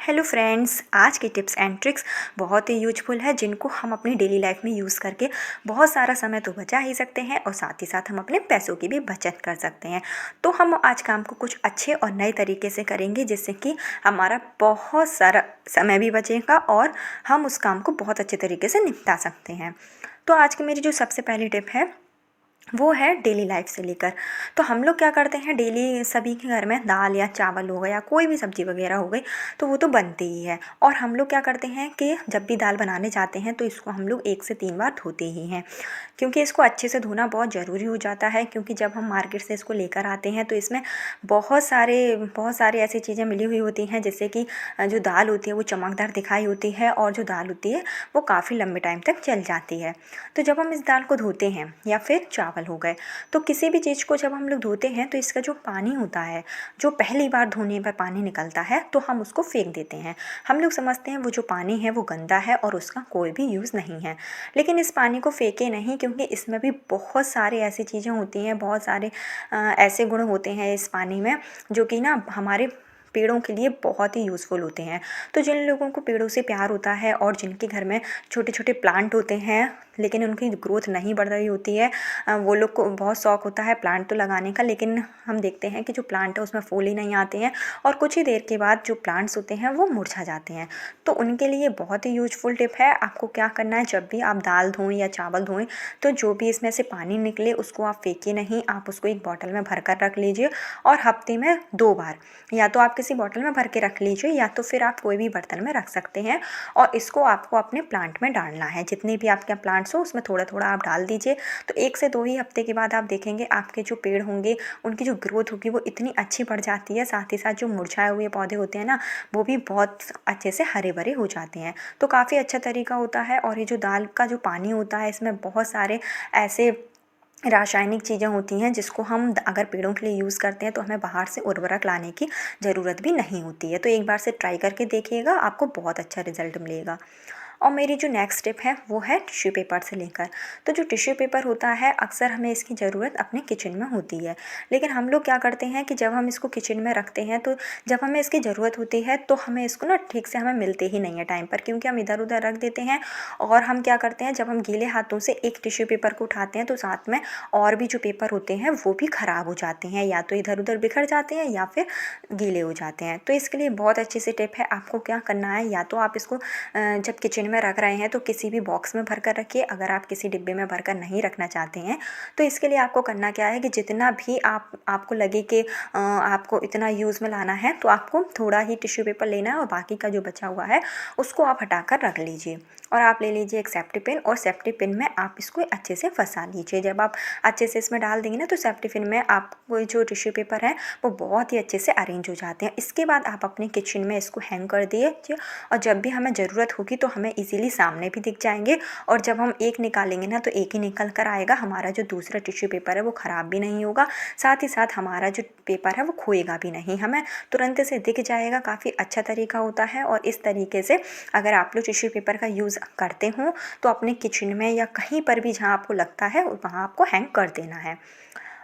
Hello friends, आज की tips and tricks बहुत ही यूजफुल है जिनको हम अपनी डेली लाइफ में यूज़ करके बहुत सारा समय तो बचा ही सकते हैं और साथ ही साथ हम अपने पैसों की भी बचत कर सकते हैं। तो हम आज काम को कुछ अच्छे और नए तरीके से करेंगे जिससे कि हमारा बहुत सारा समय भी बचेगा और हम उस काम को बहुत अच्छे तरीके से निपटा सकते हैं। तो आज की मेरी जो सबसे पहली टिप है वो है डेली लाइफ से लेकर। तो हम लोग क्या करते हैं, डेली सभी के घर में दाल या चावल हो गया या कोई भी सब्ज़ी वगैरह हो गई तो वो तो बनती ही है। और हम लोग क्या करते हैं कि जब भी दाल बनाने जाते हैं तो इसको हम लोग 1 से 3 बार धोते ही हैं, क्योंकि इसको अच्छे से धोना बहुत ज़रूरी हो जाता है। क्योंकि जब हम मार्केट से इसको लेकर आते हैं तो इसमें बहुत सारी ऐसी चीज़ें मिली हुई होती हैं, जैसे कि जो दाल होती है वो चमकदार दिखाई होती है और जो दाल होती है वो काफ़ी लंबे टाइम तक चल जाती है। तो जब हम इस दाल को धोते हैं या फिर चावल हो गए, तो किसी भी चीज़ को जब हम लोग धोते हैं तो इसका जो पानी होता है, जो पहली बार धोने पर पानी निकलता है, तो हम उसको फेंक देते हैं। हम लोग समझते हैं वो जो पानी है वो गंदा है और उसका कोई भी यूज़ नहीं है। लेकिन इस पानी को फेंके नहीं, क्योंकि इसमें भी बहुत सारी ऐसी चीज़ें होती हैं, बहुत सारे ऐसे गुण होते हैं इस पानी में जो कि ना हमारे पेड़ों के लिए बहुत ही यूज़फुल होते हैं। तो जिन लोगों को पेड़ों से प्यार होता है और जिनके घर में छोटे छोटे प्लांट होते हैं लेकिन उनकी ग्रोथ नहीं बढ़ रही होती है, वो लोग को बहुत शौक होता है प्लांट तो लगाने का, लेकिन हम देखते हैं कि जो प्लांट है उसमें फूल ही नहीं आते हैं और कुछ ही देर के बाद जो प्लांट्स होते हैं वो मुरझा जाते हैं। तो उनके लिए बहुत ही यूजफुल टिप है। आपको क्या करना है, जब भी आप दाल धोएं या चावल धोएं तो जो भी इसमें से पानी निकले उसको आप फेंकिए नहीं, आप उसको एक बॉटल में भर कर रख लीजिए और हफ्ते में 2 बार या तो आप किसी बॉटल में भर के रख लीजिए या तो फिर आप कोई भी बर्तन में रख सकते हैं। और इसको आपको अपने प्लांट में डालना है, जितने भी आपके प्लांट्स हो उसमें थोड़ा थोड़ा आप डाल दीजिए। तो 1 से 2 ही हफ्ते के बाद आप देखेंगे आपके जो पेड़ होंगे उनकी जो ग्रोथ होगी वो इतनी अच्छी बढ़ जाती है, साथ ही साथ जो मुरझाए हुए पौधे होते हैं ना वो भी बहुत अच्छे से हरे भरे हो जाते हैं। तो काफ़ी अच्छा तरीका होता है। और ये जो दाल का जो पानी होता है इसमें बहुत सारे ऐसे रासायनिक चीज़ें होती हैं जिसको हम अगर पेड़ों के लिए यूज़ करते हैं तो हमें बाहर से उर्वरक लाने की ज़रूरत भी नहीं होती है। तो एक बार से ट्राई करके देखिएगा, आपको बहुत अच्छा रिजल्ट मिलेगा। और मेरी जो नेक्स्ट टिप है वो है टिश्यू पेपर से लेकर। तो जो टिश्यू पेपर होता है अक्सर हमें इसकी ज़रूरत अपने किचन में होती है, लेकिन हम लोग क्या करते हैं कि जब हम इसको किचन में रखते हैं तो जब हमें इसकी ज़रूरत होती है तो हमें इसको ना ठीक से हमें मिलते ही नहीं है टाइम पर, क्योंकि हम इधर उधर रख देते हैं। और हम क्या करते हैं, जब हम गीले हाथों से एक टिश्यू पेपर को उठाते हैं तो साथ में और भी जो पेपर होते हैं वो भी ख़राब हो जाते हैं, या तो इधर उधर बिखर जाते हैं या फिर गीले हो जाते हैं। तो इसके लिए बहुत अच्छी सी टिप है। आपको क्या करना है, या तो आप इसको जब किचन में रख रहे हैं तो किसी भी बॉक्स में भर कर रखिए। अगर आप किसी डिब्बे में भर कर नहीं रखना चाहते हैं तो इसके लिए आपको करना क्या है कि जितना भी आपको लगे कि आपको इतना यूज़ में लाना है तो आपको थोड़ा ही टिश्यू पेपर लेना है और बाकी का जो बचा हुआ है उसको आप हटा कर रख लीजिए। और आप ले लीजिए एक सेफ्टी पिन और सेफ्टी पिन में आप इसको अच्छे से फंसा लीजिए। जब आप अच्छे से इसमें डाल देंगे ना तो सेफ्टी पिन में आपको जो टिश्यू पेपर है वो बहुत ही अच्छे से अरेंज हो जाते हैं। इसके बाद आप अपने किचन में इसको हैंग कर दीजिए और जब भी हमें ज़रूरत होगी तो हमें इजीली सामने भी दिख जाएंगे। और जब हम एक निकालेंगे ना तो एक ही निकल कर आएगा, हमारा जो दूसरा टिश्यू पेपर है वो ख़राब भी नहीं होगा, साथ ही साथ हमारा जो पेपर है वो खोएगा भी नहीं, हमें तुरंत से दिख जाएगा। काफ़ी अच्छा तरीका होता है। और इस तरीके से अगर आप लोग टिश्यू पेपर का यूज़ करते हो तो अपने किचन में या कहीं पर भी जहाँ आपको लगता है वहाँ आपको हैंग कर देना है।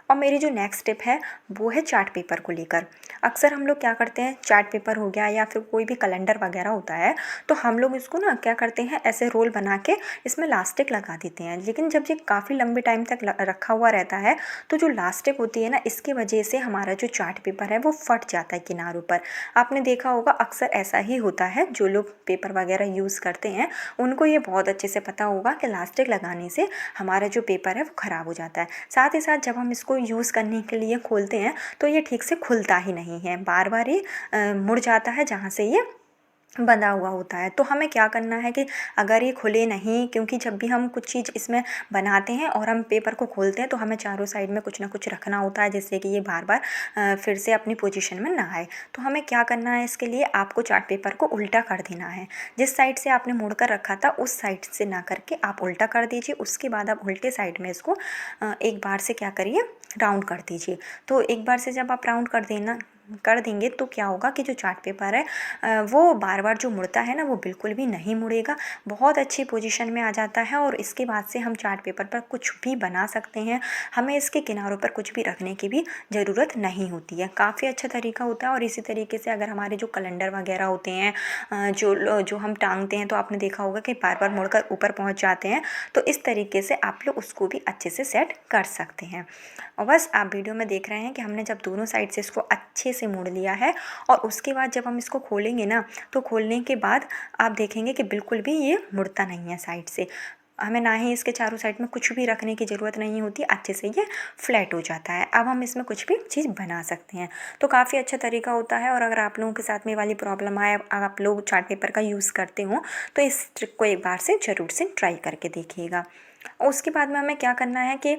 और मेरी जो नेक्स्ट टिप है वो है चार्ट पेपर को लेकर। अक्सर हम लोग क्या करते हैं, चार्ट पेपर हो गया या फिर कोई भी कैलेंडर वगैरह होता है तो हम लोग इसको ना क्या करते हैं, ऐसे रोल बना के इसमें लास्टिक लगा देते हैं। लेकिन जब ये काफ़ी लंबे टाइम तक रखा हुआ रहता है तो जो लास्टिक होती है ना इसकी वजह से हमारा जो चार्ट पेपर है वो फट जाता है किनारों पर। आपने देखा होगा अक्सर ऐसा ही होता है, जो लोग पेपर वगैरह यूज़ करते हैं उनको ये बहुत अच्छे से पता होगा कि लास्टिक लगाने से हमारा जो पेपर है वो ख़राब हो जाता है। साथ ही साथ जब हम इसको यूज़ करने के लिए खोलते हैं तो ये ठीक से खुलता ही नहीं है, बार बार ये मुड़ जाता है जहाँ से ये बंधा हुआ होता है। तो हमें क्या करना है कि अगर ये खुले नहीं, क्योंकि जब भी हम कुछ चीज़ इसमें बनाते हैं और हम पेपर को खोलते हैं तो हमें चारों साइड में कुछ ना कुछ रखना होता है जिससे कि ये बार बार फिर से अपनी पोजीशन में ना आए। तो हमें क्या करना है, इसके लिए आपको चार्ट पेपर को उल्टा कर देना है। जिस साइड से आपने मोड़ कर रखा था उस साइड से ना करके आप उल्टा कर दीजिए। उसके बाद आप उल्टे साइड में इसको एक बार से क्या करिए, राउंड कर दीजिए। तो एक बार से जब आप राउंड कर देना कर देंगे तो क्या होगा कि जो चार्ट पेपर है वो बार बार जो मुड़ता है ना वो बिल्कुल भी नहीं मुड़ेगा, बहुत अच्छी पोजीशन में आ जाता है। और इसके बाद से हम चार्ट पेपर पर कुछ भी बना सकते हैं, हमें इसके किनारों पर कुछ भी रखने की भी ज़रूरत नहीं होती है। काफ़ी अच्छा तरीका होता है। और इसी तरीके से अगर हमारे जो कैलेंडर वगैरह होते हैं जो हम टांगते हैं, तो आपने देखा होगा कि बार बार मुड़कर ऊपर पहुंच जाते हैं, तो इस तरीके से आप लोग उसको भी अच्छे से सेट कर सकते हैं। और बस आप वीडियो में देख रहे हैं कि हमने जब दोनों साइड से इसको अच्छे से मोड़ लिया है, और उसके बाद जब हम इसको खोलेंगे ना, तो खोलने के बाद आप देखेंगे कि बिल्कुल भी ये मुड़ता नहीं है साइड से। हमें ना ही इसके चारों साइड में कुछ भी रखने की ज़रूरत नहीं होती, अच्छे से ये फ्लैट हो जाता है। अब हम इसमें कुछ भी चीज़ बना सकते हैं, तो काफ़ी अच्छा तरीका होता है। और अगर आप लोगों के साथ में वाली प्रॉब्लम आए, आप लोग चार्ट पेपर का यूज़ करते हो, तो इस ट्रिक को एक बार से ज़रूर से ट्राई करके देखिएगा। और उसके बाद में हमें क्या करना है कि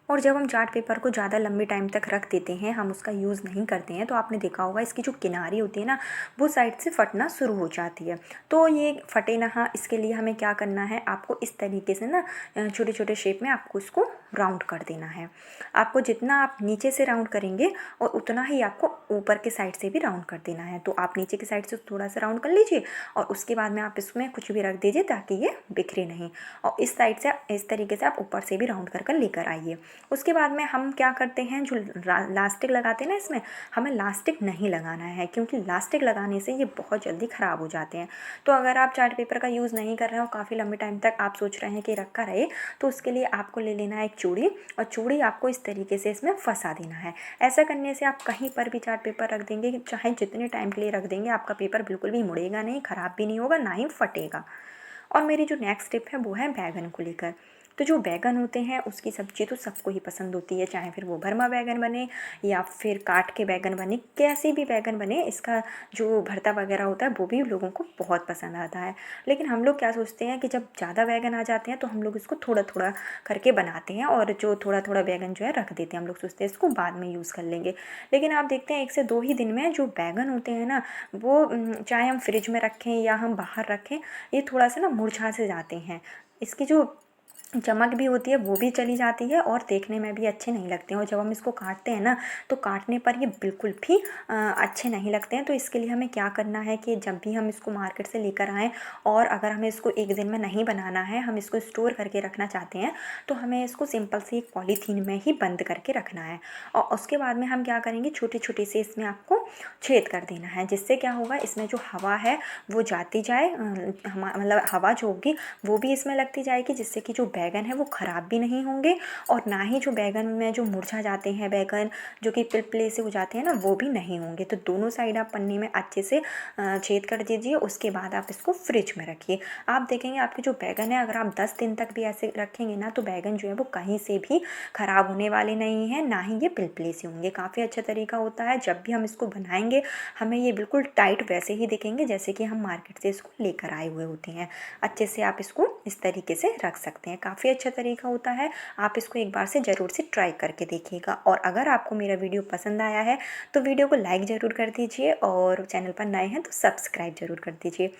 और जब हम चार्ट पेपर को ज़्यादा लंबे टाइम तक रख देते हैं, हम उसका यूज़ नहीं करते हैं, तो आपने देखा होगा इसकी जो किनारी होती है ना, वो साइड से फटना शुरू हो जाती है। तो ये फटे ना, हाँ, इसके लिए हमें क्या करना है, आपको इस तरीके से ना छोटे छोटे शेप में आपको इसको राउंड कर देना है। आपको जितना आप नीचे से राउंड करेंगे और उतना ही आपको ऊपर के साइड से भी राउंड कर देना है। तो आप नीचे की साइड से थोड़ा सा राउंड कर लीजिए, और उसके बाद में आप इसमें कुछ भी रख दीजिए ताकि ये बिखरे नहीं। और इस साइड से इस तरीके से आप ऊपर से भी राउंड कर लेकर आइए। उसके बाद में हम क्या करते हैं, जो लास्टिक लगाते हैं ना, इसमें हमें लास्टिक नहीं लगाना है, क्योंकि लास्टिक लगाने से ये बहुत जल्दी ख़राब हो जाते हैं। तो अगर आप चार्ट पेपर का यूज़ नहीं कर रहे हो, काफ़ी लंबे टाइम तक आप सोच रहे हैं कि रखा रहे, तो उसके लिए आपको ले लेना है एक चूड़ी, और चूड़ी आपको इस तरीके से इसमें फंसा देना है। ऐसा करने से आप कहीं पर भी चार्ट पेपर रख देंगे, चाहे जितने टाइम के लिए रख देंगे, आपका पेपर बिल्कुल भी मुड़ेगा नहीं, ख़राब भी नहीं होगा, ना ही फटेगा। और मेरी जो नेक्स्ट टिप है वो है बैगन को लेकर। तो जो बैगन होते हैं उसकी सब्ज़ी तो सबको ही पसंद होती है, चाहे फिर वो भरमा बैगन बने या फिर काट के बैगन बने, कैसे भी बैगन बने, इसका जो भरता वगैरह होता है वो भी लोगों को बहुत पसंद आता है। लेकिन हम लोग क्या सोचते हैं कि जब ज़्यादा बैगन आ जाते हैं तो हम लोग इसको थोड़ा थोड़ा करके बनाते हैं, और जो थोड़ा थोड़ा बैगन जो है रख देते हैं। हम लोग सोचते हैं इसको बाद में यूज़ कर लेंगे, लेकिन आप देखते हैं 1 से 2 ही दिन में जो बैगन होते हैं ना, वो चाहे हम फ्रिज में रखें या हम बाहर रखें, ये थोड़ा सा ना मुरझा से जाते हैं। इसकी जो चमक भी होती है वो भी चली जाती है, और देखने में भी अच्छे नहीं लगते हैं। और जब हम इसको काटते हैं ना, तो काटने पर ये बिल्कुल भी अच्छे नहीं लगते हैं। तो इसके लिए हमें क्या करना है कि जब भी हम इसको मार्केट से लेकर आएँ, और अगर हमें इसको एक दिन में नहीं बनाना है, हम इसको स्टोर करके रखना चाहते हैं, तो हमें इसको सिंपल से एक पॉलीथीन में ही बंद करके रखना है। और उसके बाद में हम क्या करेंगे, छोटे छोटे से इसमें आपको छेद कर देना है, जिससे क्या होगा, इसमें जो हवा है वो जाती जाए, मतलब हवा जो होगी वो भी इसमें लगती जाएगी, जिससे कि जो बैगन है वो ख़राब भी नहीं होंगे, और ना ही जो बैगन में जो मुरझा जाते हैं बैगन, जो कि पिलपिले से हो जाते हैं ना, वो भी नहीं होंगे। तो दोनों साइड आप पन्नी में अच्छे से छेद कर दीजिए। उसके बाद आप इसको फ्रिज में रखिए। आप देखेंगे आपके जो बैगन है, अगर आप 10 दिन तक भी ऐसे रखेंगे ना, तो बैगन जो है वो कहीं से भी ख़राब होने वाले नहीं हैं, ना ही ये पिलपिले से होंगे। काफ़ी अच्छा तरीका होता है। जब भी हम इसको बनाएंगे, हमें ये बिल्कुल टाइट वैसे ही दिखेंगे जैसे कि हम मार्केट से इसको लेकर आए हुए होते हैं। अच्छे से आप इसको इस तरीके से रख सकते हैं, काफ़ी अच्छा तरीका होता है। आप इसको एक बार से ज़रूर से ट्राई करके देखिएगा। और अगर आपको मेरा वीडियो पसंद आया है तो वीडियो को लाइक ज़रूर कर दीजिए, और चैनल पर नए हैं तो सब्सक्राइब ज़रूर कर दीजिए।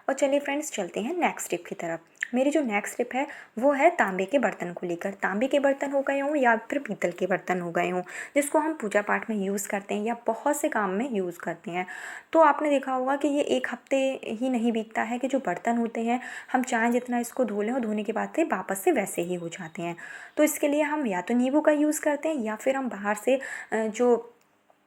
और चलिए फ्रेंड्स, चलते हैं नेक्स्ट टिप की तरफ। मेरी जो नेक्स्ट टिप है वो है तांबे के बर्तन को लेकर। तांबे के बर्तन हो गए हों या फिर पीतल के बर्तन हो गए हों, जिसको हम पूजा पाठ में यूज़ करते हैं या बहुत से काम में यूज़ करते हैं, तो आपने देखा होगा कि ये 1 हफ्ते ही नहीं बीतता है कि जो बर्तन होते हैं, हम चाहे जितना इसको धो लें, और धोने के बाद से वापस से वैसे ही हो जाते हैं। तो इसके लिए हम या तो नींबू का यूज़ करते हैं, या फिर हम बाहर से जो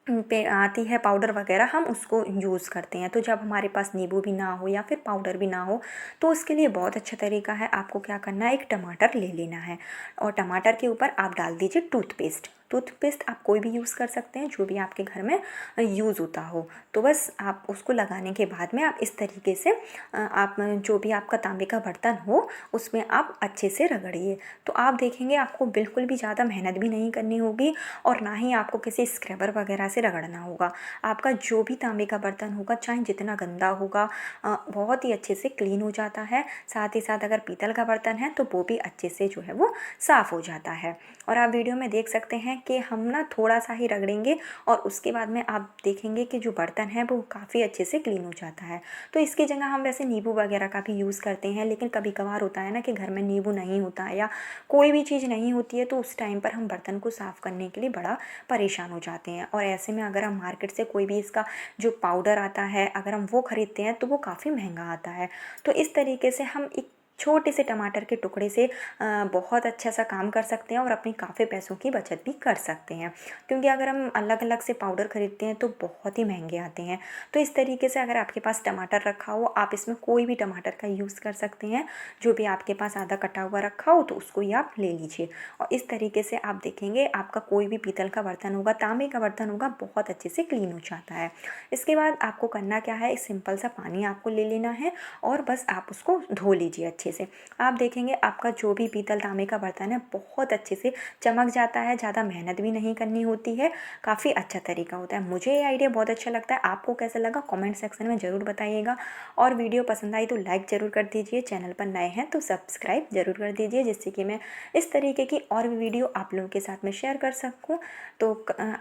पे आती है पाउडर वगैरह, हम उसको यूज़ करते हैं। तो जब हमारे पास नींबू भी ना हो या फिर पाउडर भी ना हो, तो उसके लिए बहुत अच्छा तरीका है। आपको क्या करना है, एक टमाटर ले लेना है, और टमाटर के ऊपर आप डाल दीजिए टूथपेस्ट। टूथपेस्ट आप कोई भी यूज़ कर सकते हैं, जो भी आपके घर में यूज़ होता हो। तो बस आप उसको लगाने के बाद में आप इस तरीके से आप जो भी आपका तांबे का बर्तन हो उसमें आप अच्छे से रगड़िए। तो आप देखेंगे आपको बिल्कुल भी ज़्यादा मेहनत भी नहीं करनी होगी, और ना ही आपको किसी स्क्रबर वगैरह से रगड़ना होगा। आपका जो भी तांबे का बर्तन होगा, चाहे जितना गंदा होगा, बहुत ही अच्छे से क्लीन हो जाता है। साथ ही साथ अगर पीतल का बर्तन है तो वो भी अच्छे से जो है वो साफ़ हो जाता है। और आप वीडियो में देख सकते हैं कि हम ना थोड़ा सा ही रगड़ेंगे और उसके बाद में आप देखेंगे कि जो बर्तन है वो काफ़ी अच्छे से क्लीन हो जाता है। तो इसकी जगह हम वैसे नींबू वगैरह का भी यूज़ करते हैं, लेकिन कभी कभार होता है ना कि घर में नींबू नहीं होता है या कोई भी चीज़ नहीं होती है, तो उस टाइम पर हम बर्तन को साफ़ करने के लिए बड़ा परेशान हो जाते हैं। और ऐसे में अगर हम मार्केट से कोई भी इसका जो पाउडर आता है अगर हम वो ख़रीदते हैं तो वो काफ़ी महंगा आता है। तो इस तरीके से हम एक छोटे से टमाटर के टुकड़े से बहुत अच्छा सा काम कर सकते हैं और अपनी काफ़ी पैसों की बचत भी कर सकते हैं, क्योंकि अगर हम अलग अलग से पाउडर ख़रीदते हैं तो बहुत ही महंगे आते हैं। तो इस तरीके से अगर आपके पास टमाटर रखा हो, आप इसमें कोई भी टमाटर का यूज़ कर सकते हैं, जो भी आपके पास आधा कटा हुआ रखा हो तो उसको ही आप ले लीजिए। और इस तरीके से आप देखेंगे आपका कोई भी पीतल का बर्तन होगा, तांबे का बर्तन होगा, बहुत अच्छे से क्लीन हो जाता है। इसके बाद आपको करना क्या है, सिंपल सा पानी आपको ले लेना है और बस आप उसको धो लीजिए अच्छे से। आप देखेंगे आपका जो भी पीतल तांबे का बर्तन है बहुत अच्छे से चमक जाता है, ज़्यादा मेहनत भी नहीं करनी होती है, काफ़ी अच्छा तरीका होता है। मुझे ये आइडिया बहुत अच्छा लगता है, आपको कैसा लगा कमेंट सेक्शन में ज़रूर बताइएगा। और वीडियो पसंद आई तो लाइक ज़रूर कर दीजिए, चैनल पर नए हैं तो सब्सक्राइब ज़रूर कर दीजिए, जिससे कि मैं इस तरीके की और भी वीडियो आप लोगों के साथ में शेयर कर सकूँ। तो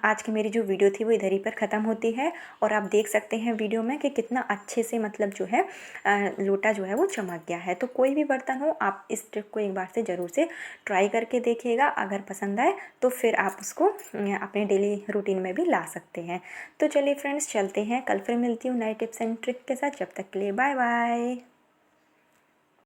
आज की मेरी जो वीडियो थी वो इधर ही पर ख़त्म होती है। और आप देख सकते हैं वीडियो में कि कितना अच्छे से मतलब जो है लोटा जो है वो चमक गया है। तो कोई भी बर्तन हो आप इस ट्रिक को एक बार से ज़रूर से ट्राई करके देखिएगा, अगर पसंद आए तो फिर आप उसको अपने डेली रूटीन में भी ला सकते हैं। तो चलिए फ्रेंड्स चलते हैं, कल फिर मिलती हूँ नए टिप्स एंड ट्रिक के साथ, जब तक के लिए बाय बाय।